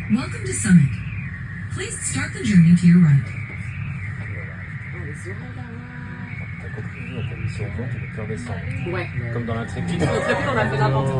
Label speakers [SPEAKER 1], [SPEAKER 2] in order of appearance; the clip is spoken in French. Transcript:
[SPEAKER 1] Welcome to Summit. Please start the journey to your right.
[SPEAKER 2] T'as compris, nous, on peut monter, on peut descendre.
[SPEAKER 3] Ouais.
[SPEAKER 2] Comme dans l'intrépide.
[SPEAKER 3] L'intrépide, on a fait n'importe quoi.